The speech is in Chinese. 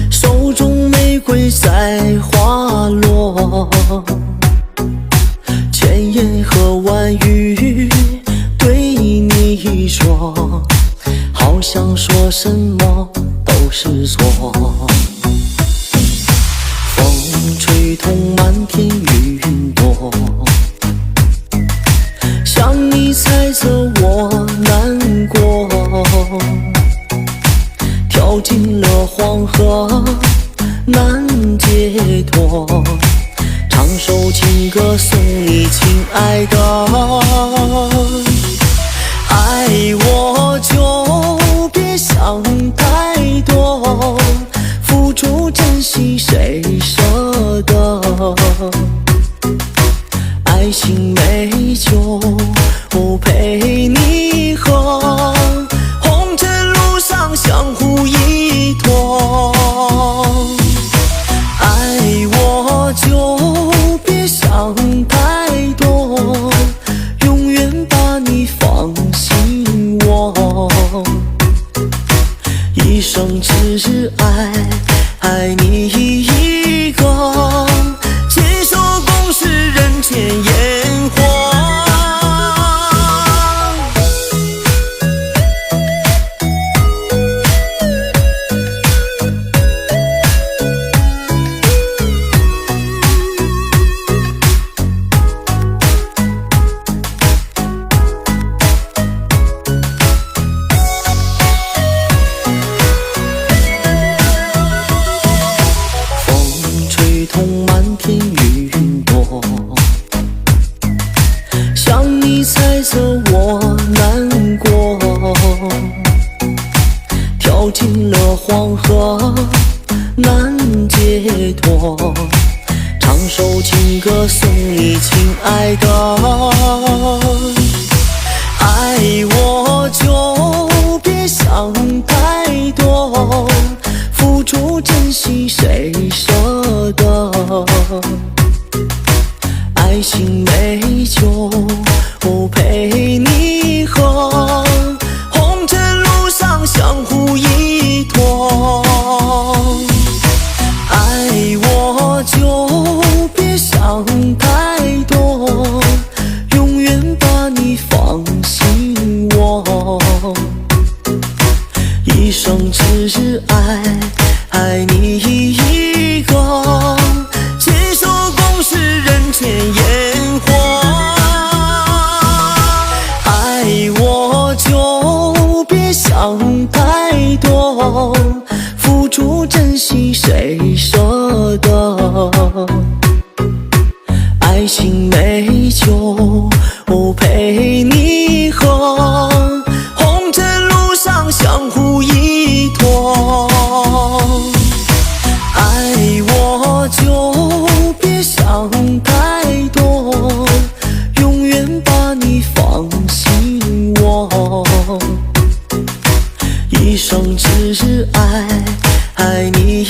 手中玫瑰在花落，千言和万语对你说，好像说什么都是错。风吹动满天云朵，像你猜测我难过，跳进了黄河难解脱，唱首情歌送你亲爱的，爱我就别想太多，付出真心谁舍得，爱情美酒陪你喝，红尘路上相互依托，爱我就别想太多，永远把你放心窝，一生只爱你一个，携手共侍人间烟火。痛满天云朵，像你猜测我难过，跳进了黄河难解脱，唱首情歌送你亲爱的，爱我就别想太多，付出真心谁舍得，爱情美酒陪你喝，红尘路上相互依托，爱我就别想太多，永远把你放心窝，一生只爱你一个，携手共侍人间烟火，爱我就别想太多，付出真心谁舍得，爱情美酒陪你喝，红尘路上相互依托，爱我就别想太多，永远把你放心窝，一生只爱你